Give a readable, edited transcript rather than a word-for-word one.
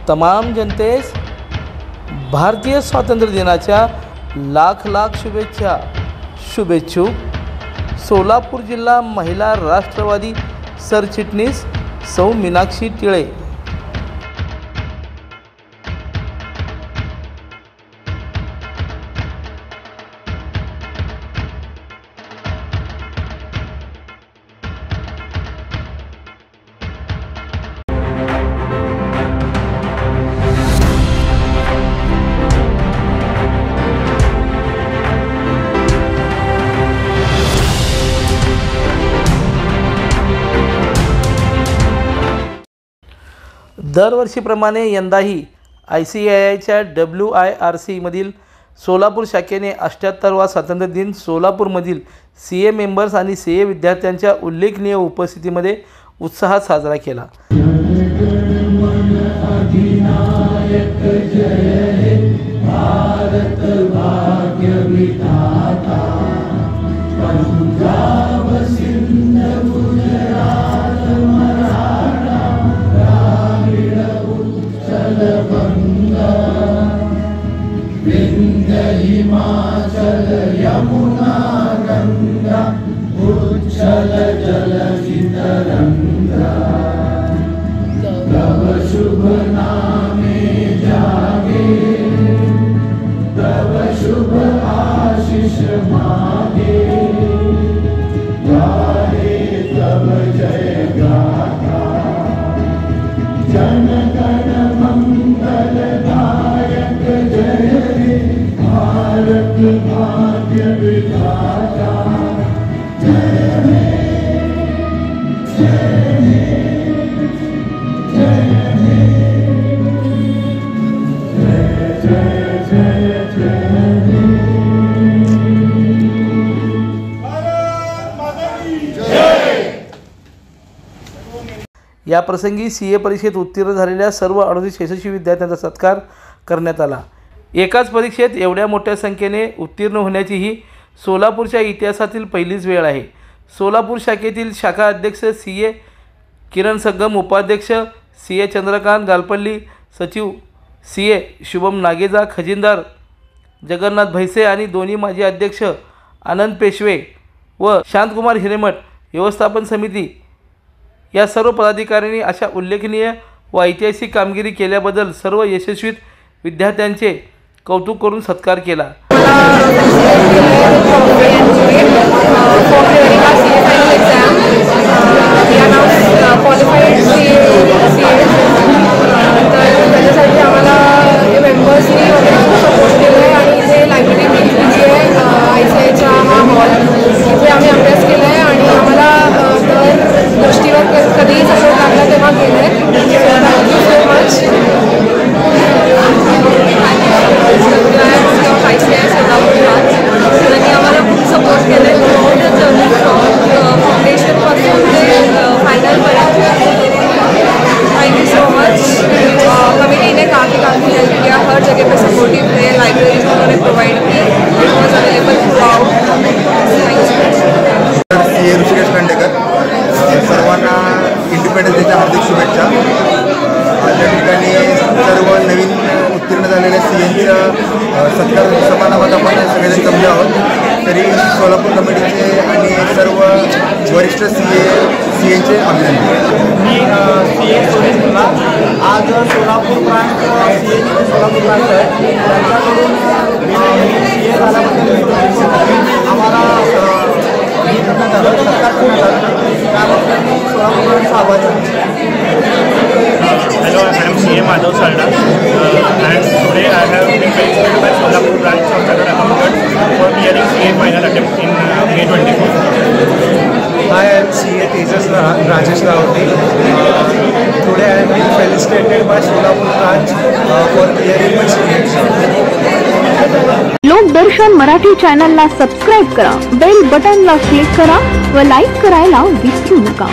तमाम जनतेस भारतीय स्वातंत्र्य दिनाच्या लाख लाख शुभेच्छा। शुभेच्छुक सोलापूर जिल्हा महिला राष्ट्रवादी सरचिटणीस सौ मीनाक्षी टिळे। दरवर्षीप्रमाणे यंदाही ICAIच्या WIRC मधील सोलापूर शाखेने 78वा स्वातंत्र्य दिन सोलापूरमधील CA मेंबर्स आणि CA विद्यार्थ्यांच्या उल्लेखनीय उपस्थितीमध्ये उत्साहात साजरा केला। हिमाचल यमुना गंगा उच्छल जलधितरंगा तव शुभ नामे जागे तव शुभ आशीष मागे गाहे तव जय गाथा जन गण मंगलदायक जय भारत भाग्य विधाता जय हे जय हे जय हे जय जय जय जय हे भारत माता की जय। या प्रसंगी CA परीक्षेत उत्तीर्ण झालेल्या सर्व 38 यशस्वी विद्यार्थ्यांचा सत्कार करण्यात आला। एकाच परीक्षेत एवढ्या मोठ्या संख्येने उत्तीर्ण होण्याची ही सोलापूरच्या इतिहासातील पहिलीच वेळ आहे। सोलापूर शाखेतील शाखा अध्यक्ष CA किरण सग्गम, उपाध्यक्ष CA चंद्रकांत गालपल्ली, सचिव CA शुभम नागेजा, खजिनदार जगन्नाथ भैसे आणि दोन्ही माजी अध्यक्ष आनंद पेशवे व शांतकुमार हिरेमठ, व्यवस्थापन समिती या सर्व पदाधिकाऱ्यांनी अशा उल्लेखनीय व ऐतिहासिक कामगिरी केल्याबद्दल सर्व यशस्वी विद्यार्थ्यांचे कौतुक करून सत्कार केला। सर्वांना इंडिपेंडन्स डेच्या हार्दिक शुभेच्छा। त्या ठिकाणी सर्व नवीन उत्तीर्ण झालेल्या CAंच्या सत्कार समारंभात आपण सगळेजण जमले आहोत। तरी सोलापूर कमिटीचे आणि सर्व वरिष्ठ CAंचे अभिनंदन। मी CA सुरेश कुमार, आज सोलापूर प्रांत CA सोलापूर प्रांत आहे, त्यांच्याकडून CA झाल्याबद्दल आम्हाला सत्कार करण्यात आला। त्याबद्दल सोलापूर प्रांत आभार। Hello, I am CA Madhav Salda, and today I have been felicitated by Solapur branch of Chartered Accountants for clearing CA final attempt in May 24. I am CA Tejas Rajesh Rawate. Today I am being felicitated by Solapur branch for clearing my CA exam. लोकदर्शन Marathi चॅनलला subscribe करा, bell बटनला click करा व like करायला विसरू नका।